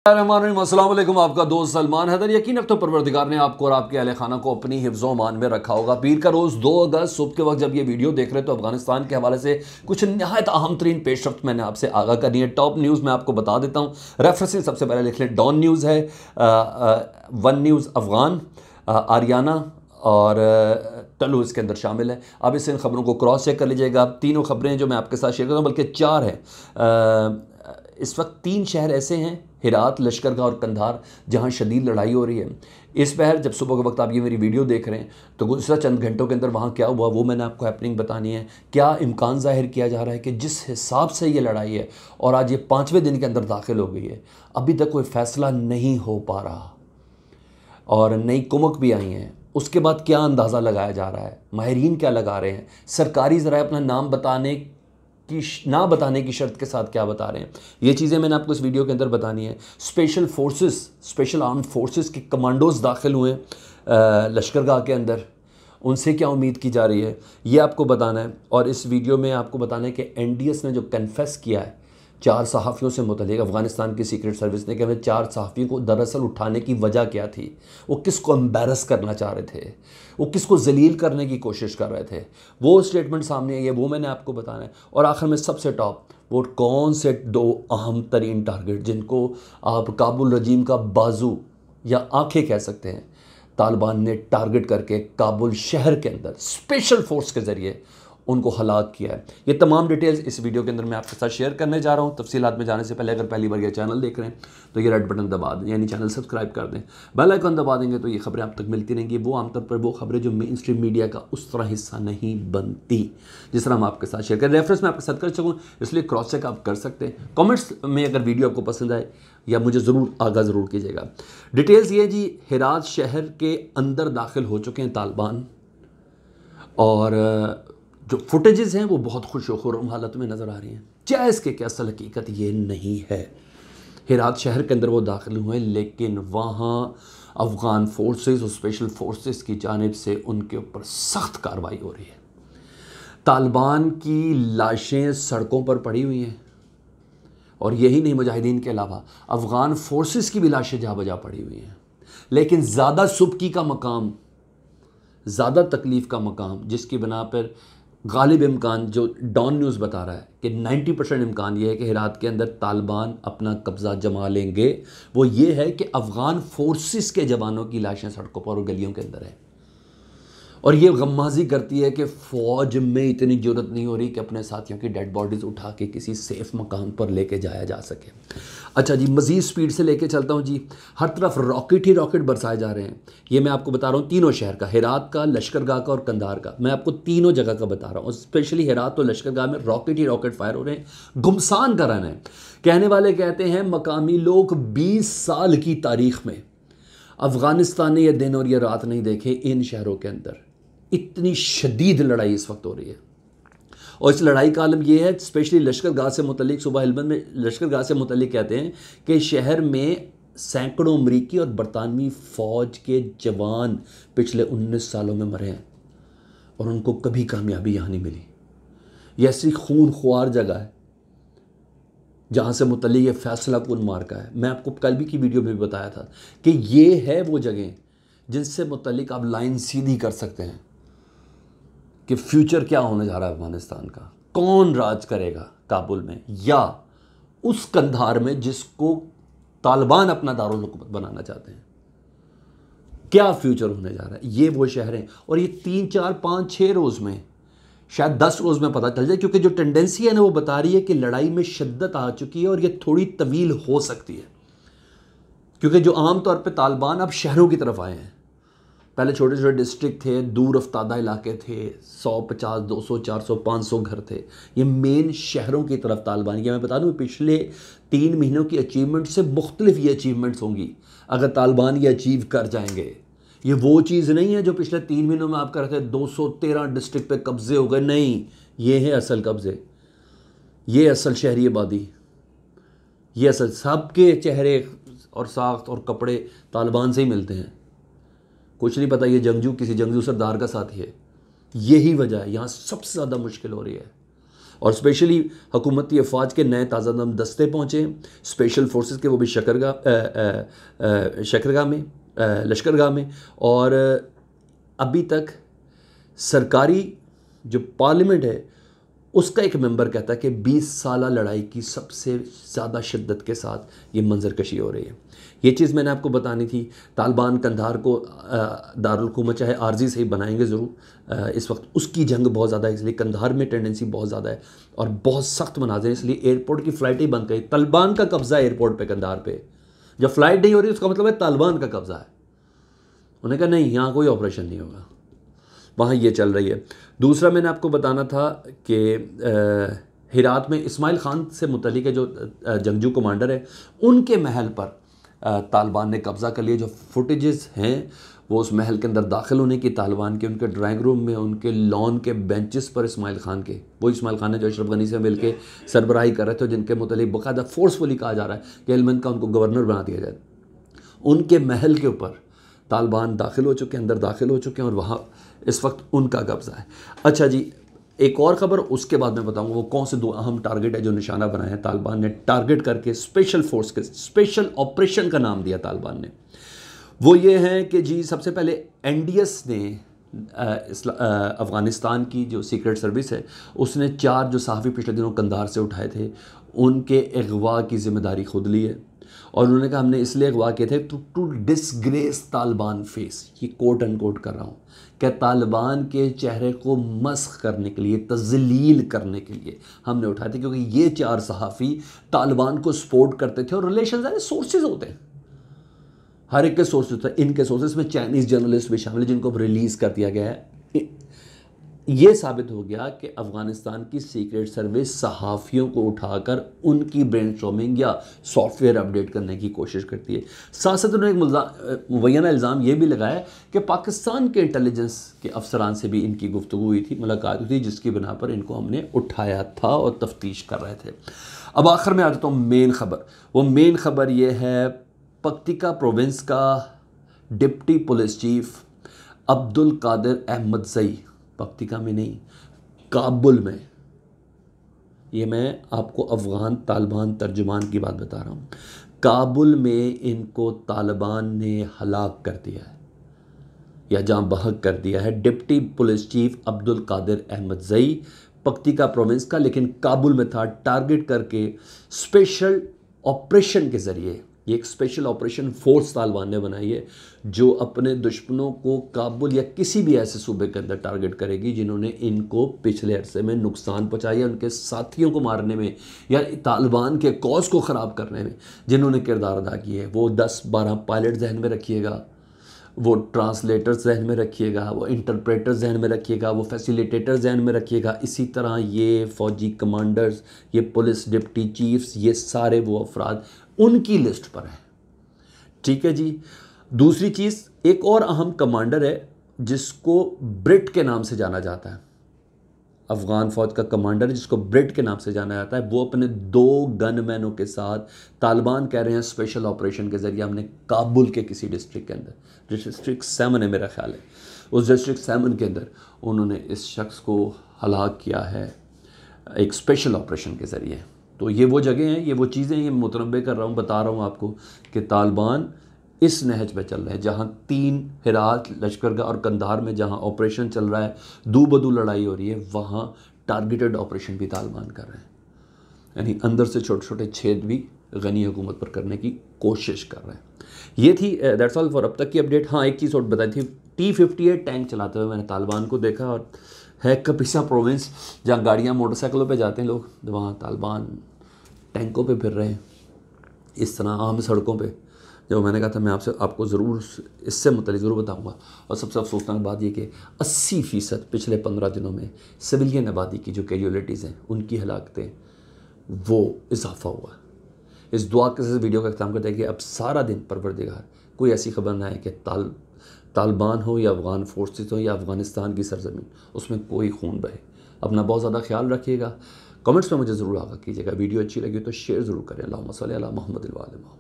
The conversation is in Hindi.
अस्सलाम वालेकुम। आपका दोस्त सलमान हैदर। यकीन अब तो परवरदिगार ने आपको और आपके अहले खाना को अपनी हिफ्ज़ो मान में रखा होगा। पीर का रोज़ 2 अगस्त सुबह के वक्त जब ये वीडियो देख रहे हैं तो अफगानिस्तान के हवाले से कुछ नहायत अहम तरीन पेशरफ्त मैंने आपसे आगाह करनी है। टॉप न्यूज़ मैं आपको बता देता हूँ। रेफरेंस सबसे पहले लिख लें, डॉन न्यूज़ है, वन न्यूज़ अफगान, आरियाना और टलू इसके अंदर शामिल है। अब इस इन खबरों को क्रॉस चेक कर लीजिएगा। तीनों खबरें जो मैं आपके साथ शेयर करता हूँ, बल्कि 4 हैं। इस वक्त 3 शहर ऐसे हैं, हेरात, लश्करगाह और कंधार, जहां शदीद लड़ाई हो रही है। इस पहर जब सुबह के वक्त आप ये मेरी वीडियो देख रहे हैं तो गुज़श्ता चंद घंटों के अंदर वहाँ क्या हुआ वो मैंने आपको हैपनिंग बतानी है। क्या इम्कान ज़ाहिर किया जा रहा है कि जिस हिसाब से ये लड़ाई है और आज ये 5वें दिन के अंदर दाखिल हो गई है, अभी तक कोई फ़ैसला नहीं हो पा रहा और नई कुमक भी आई हैं। उसके बाद क्या अंदाज़ा लगाया जा रहा है, माहिरीन क्या लगा रहे हैं, सरकारी ज़राए अपना नाम ना बताने की शर्त के साथ क्या बता रहे हैं, ये चीज़ें मैंने आपको इस वीडियो के अंदर बतानी है। स्पेशल आर्म्ड फोर्सेस के कमांडोज दाखिल हुए लश्करगाह के अंदर, उनसे क्या उम्मीद की जा रही है ये आपको बताना है। और इस वीडियो में आपको बताना है कि NDS ने जो कन्फेस किया है 4 सहाफ़ियों से मुतल्लिक़, अफ़गानिस्तान की सीक्रेट सर्विस ने, कि हमें 4 सहाफ़ियों को दरअसल उठाने की वजह क्या थी, वो किसको एम्बैरस करना चाह रहे थे, वो किसको जलील करने की कोशिश कर रहे थे, वो स्टेटमेंट सामने आई है, वो मैंने आपको बताना है। और आखिर में सबसे टॉप, वो कौन से 2 अहम तरीन टारगेट जिनको आप काबुल रजीम का बाजू या आंखें कह सकते हैं, तालिबान ने टारगेट करके काबुल शहर के अंदर स्पेशल फोर्स के ज़रिए उनको हलाक किया है। ये तमाम डिटेल्स इस वीडियो के अंदर मैं आपके साथ शेयर करने जा रहा हूँ। तफसीलात में जाने से पहले अगर पहली बार ये चैनल देख रहे हैं तो ये रेड बटन दबा दें, यानी चैनल सब्सक्राइब कर दें, बेल आइकन दबा देंगे तो ये खबरें आप तक मिलती रहेंगी। वो आमतौर पर वो खबरें जो मेन स्ट्रीम मीडिया का उस तरह हिस्सा नहीं बनती, जिस तरह हम आपके साथ शेयर करें, रेफरेंस मैं आपके साथ कर सकूँ, इसलिए क्रॉस चेक आप कर सकते हैं। कॉमेंट्स में अगर वीडियो आपको पसंद आए या मुझे ज़रूर आगाह ज़रूर कीजिएगा। डिटेल्स ये जी, हेरात शहर के अंदर दाखिल हो चुके हैं तालिबान और जो फुटेजेस हैं वो बहुत खुशोखुर्रम हालत में नज़र आ रही हैं। जैस के कि असल हकीकत ये नहीं है। हेरात शहर के अंदर वो दाखिल हुए, लेकिन वहाँ अफ़गान फोर्सेस और स्पेशल फोर्सेस की जानिब से उनके ऊपर सख्त कार्रवाई हो रही है। तालिबान की लाशें सड़कों पर पड़ी हुई हैं और यही नहीं, मुजाहिदीन के अलावा अफ़गान फोर्सेस की भी लाशें जा बजा पड़ी हुई हैं। लेकिन ज़्यादा सुबकी का मकाम, ज़्यादा तकलीफ़ का मकाम, जिसकी बना पर गालिब इम्कान जो डॉन न्यूज़ बता रहा है कि 90% इम्कान ये है कि हेरात के अंदर तालिबान अपना कब्ज़ा जमा लेंगे, वो ये है कि अफ़गान फोर्सेस के जवानों की लाशें सड़कों पर और गलियों के अंदर है। और ये गम्माज़ी करती है कि फ़ौज में इतनी ज़रूरत नहीं हो रही कि अपने साथियों की डेड बॉडीज़ उठा के किसी सेफ़ मकान पर लेके जाया जा सके। अच्छा जी, मज़ीद स्पीड से लेके चलता हूँ जी। हर तरफ रॉकेट ही रॉकेट बरसाए जा रहे हैं। ये मैं आपको बता रहा हूँ तीनों शहर का, हेरात का, लश्करगाह का और कंधार का। मैं आपको तीनों जगह का बता रहा हूँ। स्पेशली हेरात और लश्करगाह में रॉकेट ही रॉकेट फायर हो रहे हैं। गुमसान का रन है। कहने वाले कहते हैं मकामी लोग 20 साल की तारीख़ में अफ़गानिस्तान ने यह दिन और यह रात नहीं देखे। इन शहरों के अंदर इतनी शदीद लड़ाई इस वक्त हो रही है और इस लड़ाई का आलम यह है, स्पेशली लश्करगाह से मुतल्लिक, सुबह हेलमंद में लश्करगाह से मुतल्लिक कहते हैं कि शहर में सैकड़ों अमरीकी और बरतानवी फ़ौज के जवान पिछले 19 सालों में मरे हैं और उनको कभी कामयाबी यहाँ नहीं मिली। ये ऐसी खून ख्वार जगह है जहाँ से मुतल्लिक ये फैसला कुन मार्का है। मैं आपको कल भी की वीडियो में भी बताया था कि ये है वो जगह जिनसे मुतल्लिक आप लाइन सीधी कर सकते हैं कि फ्यूचर क्या होने जा रहा है अफगानिस्तान का, कौन राज करेगा काबुल में या उस कंधार में जिसको तालिबान अपना दारुल हुकूमत बनाना चाहते हैं। क्या फ्यूचर होने जा रहा है, ये वो शहर हैं। और ये 3, 4, 5, 6 रोज़ में, शायद 10 रोज़ में पता चल जाए, क्योंकि जो टेंडेंसी है ना वो बता रही है कि लड़ाई में शिद्दत आ चुकी है और ये थोड़ी तवील हो सकती है, क्योंकि जो आम तौर पर तालिबान अब शहरों की तरफ आए हैं। पहले छोटे छोटे डिस्ट्रिक्ट थे, दूर अफ्तादा इलाके थे, 100, 50, 200, 400, 500 घर थे। ये मेन शहरों की तरफ तालिबान की, मैं बता दूँ पिछले 3 महीनों की अचीवमेंट से मुख्तलिफ ये अचीवमेंट्स होंगी अगर तालिबान ये अचीव कर जाएंगे। ये वो चीज़ नहीं है जो पिछले 3 महीनों में आप कर रहे थे 213 डिस्ट्रिक्ट पे कब्जे हो गए, नहीं, ये है असल कब्जे, ये असल शहरी आबादी, ये असल सबके चेहरे और साख्त और कपड़े तालिबान से ही मिलते हैं। कुछ नहीं पता ये जंगजू किसी जंगजू सरदार का साथी है। यही वजह है यहाँ सबसे ज़्यादा मुश्किल हो रही है। और स्पेशली हुकूमती अफवाज के नए ताज़ादम दस्ते पहुँचे हैं, स्पेशल फोर्सेस के, वो भी शकरगाह में, लश्करगाह में। और अभी तक सरकारी जो पार्लियामेंट है उसका एक मेंबर कहता है कि 20 साल लड़ाई की सबसे ज़्यादा शिद्दत के साथ ये मंजरकशी हो रही है। ये चीज़ मैंने आपको बतानी थी। तालिबान कंधार को दारुल हुकूमत चाहे आर्जी से ही बनाएंगे ज़रूर, इस वक्त उसकी जंग बहुत ज़्यादा है, इसलिए कंधार में टेंडेंसी बहुत ज़्यादा है और बहुत सख्त मनाज़िर, इसलिए एयरपोर्ट की फ़्लाइटें ही बंद करी। तालिबान का कब्ज़ा है एयरपोर्ट पर कंधार पर, जब फ़्लाइट नहीं हो रही उसका मतलब है तालिबान का कब्ज़ा है। उन्होंने कहा नहीं, यहाँ कोई ऑपरेशन नहीं होगा, वहाँ ये चल रही है। दूसरा मैंने आपको बताना था कि हिरात में इस्माइल ख़ान से मुतल्लिक़ जो जंगजू कमांडर है उनके महल पर तालिबान ने कब्ज़ा कर लिया। जो फुटेजेस हैं वो उस महल के अंदर दाखिल होने की, तालिबान के उनके ड्राइंग रूम में, उनके लॉन के बेंचेस पर इस्माइल ख़ान के, वो इस्माइल ख़ान ने जो अशरफ गनी से मिल के सरबराही कर रहे थे, जिनके मुतल्लिक़ बाकायदा फोर्सफुली कहा जा रहा है कि हेलमंद का उनको गवर्नर बना दिया जाए, उनके महल के ऊपर तालिबान दाखिल हो चुके हैं, अंदर दाखिल हो चुके हैं और वहाँ इस वक्त उनका कब्ज़ा है। अच्छा जी, एक और ख़बर उसके बाद मैं बताऊंगा वो कौन से 2 अहम टारगेट है जो निशाना बनाए हैं तालिबान ने टारगेट करके, स्पेशल फोर्स के स्पेशल ऑपरेशन का नाम दिया तालिबान ने। वो ये है कि जी सबसे पहले NDS ने अफ़गानिस्तान की जो सीक्रेट सर्विस है उसने 4 जो सहाफ़ी पिछले दिनों कंधार से उठाए थे उनके अगवा की ज़िम्मेदारी खुद ली है और उन्होंने कहा हमने इसलिए अगवा किए थे टू डिसग्रेस तालिबान फेस, ये कोट अनकोट कर रहा हूँ, क्या तालिबान के चेहरे को मस्ख करने के लिए, तज़लील करने के लिए हमने उठाए थे, क्योंकि ये 4 सहाफ़ी तालिबान को सपोर्ट करते थे और रिलेशन सारे सोर्सेज होते हैं, हर एक के सोर्सेज होते हैं। इनके सोर्सेज में चाइनीज़ जर्नलिस्ट भी शामिल है जिनको रिलीज़ कर दिया गया है। ये साबित हो गया कि अफ़गानिस्तान की सीक्रेट सर्विस सहाफ़ियों को उठाकर उनकी ब्रेनस्टॉर्मिंग या सॉफ्टवेयर अपडेट करने की कोशिश करती है। साथ साथ उन्होंने एक मुबैना इल्ज़ाम ये भी लगाया कि पाकिस्तान के इंटेलिजेंस के अफसरान से भी इनकी गुफ्तगू हुई थी, मुलाकात हुई थी, जिसकी बिना पर इनको हमने उठाया था और तफ्तीश कर रहे थे। अब आखिर में आ जाता हूँ मेन ख़बर। वो मेन ख़बर ये है पक्तिका प्रोविंस का deputy police chief Abdul Qadir Ahmadzai, Paktika में नहीं काबुल में, ये मैं आपको अफ़गान तालिबान तर्जुमान की बात बता रहा हूँ, काबुल में इनको तालिबान ने हलाक कर दिया है या जाँ बहक कर दिया है। Deputy police chief Abdul Qadir Ahmadzai Paktika province का, लेकिन काबुल में था, टारगेट करके स्पेशल ऑपरेशन के ज़रिए, ये एक स्पेशल ऑपरेशन फोर्स तालिबान ने बनाई है जो अपने दुश्मनों को काबुल या किसी भी ऐसे सूबे के अंदर टारगेट करेगी जिन्होंने इनको पिछले अरसे में नुकसान पहुंचाया, उनके साथियों को मारने में या तालिबान के कॉज को ख़राब करने में जिन्होंने किरदार अदा किए। वो 10-12 पायलट जहन में रखिएगा, वो ट्रांसलेटर जहन में रखिएगा, वो इंटरप्रेटर जहन में रखिएगा, वो फैसिलिटेटर जहन में रखिएगा। इसी तरह ये फ़ौजी कमांडर्स, ये पुलिस डिप्टी चीफ्स, ये सारे वो अफराद उनकी लिस्ट पर है। ठीक है जी। दूसरी चीज़, एक और अहम कमांडर है जिसको ब्रिट के नाम से जाना जाता है, अफ़गान फ़ौज का कमांडर है जिसको ब्रिट के नाम से जाना जाता है। वो अपने 2 गनमैनों के साथ, तालिबान कह रहे हैं स्पेशल ऑपरेशन के ज़रिए हमने काबुल के किसी डिस्ट्रिक्ट के अंदर, डिस्ट्रिक्ट 7 है मेरा ख्याल है, उस डिस्ट्रिक्ट 7 के अंदर उन्होंने इस शख्स को हलाक किया है एक स्पेशल ऑपरेशन के ज़रिए। तो ये वो जगह हैं, ये वो चीज़ें, ये मुतनब्बे कर रहा हूँ, बता रहा हूँ आपको कि तालिबान इस नहज पे चल रहे हैं जहाँ 3 हिरात, लश्करगाह और कंधार में जहाँ ऑपरेशन चल रहा है, दू बदू लड़ाई हो रही है, वहाँ टारगेटेड ऑपरेशन भी तालिबान कर रहे हैं, यानी अंदर से छोटे छोटे छेद भी गनी हुकूमत पर करने की कोशिश कर रहे हैं। ये थी दैट्स ऑल फॉर अब तक की अपडेट। हाँ, एक चीज़ और बताई थी, T-58 टैंक चलाते हुए मैंने तालिबान को देखा, और है कपिसा प्रोविंस जहाँ गाड़ियाँ मोटरसाइकिलों पे जाते हैं लोग, वहाँ तालिबान टैंकों पे फिर रहे हैं इस तरह आम सड़कों पे। जो मैंने कहा था मैं आपको ज़रूर इससे मुतल्लिक़ ज़रूर बताऊँगा। और सबसे अफसोसनाक बात ये कि 80% पिछले 15 दिनों में सिविलियन आबादी की जो कैजुअलिटीज़ हैं उनकी हलाकतें वो इजाफ़ा हुआ। इस दुआ के साथ वीडियो का इख्तिताम करते हैं कि अब सारा दिन परवरदिगार कोई ऐसी खबर ना आए कि तालिबान हो या अफ़गान फोर्सेस हो या अफ़गानिस्तान की सरजमीन, उसमें कोई खून बहे। अपना बहुत ज़्यादा ख्याल रखिएगा। कमेंट्स में मुझे ज़रूर आगाह कीजिएगा। वीडियो अच्छी लगी तो शेयर ज़रूर करें। अल्लाहुम्मा सल्ली अला मुहम्मद व आले मुहम्मद।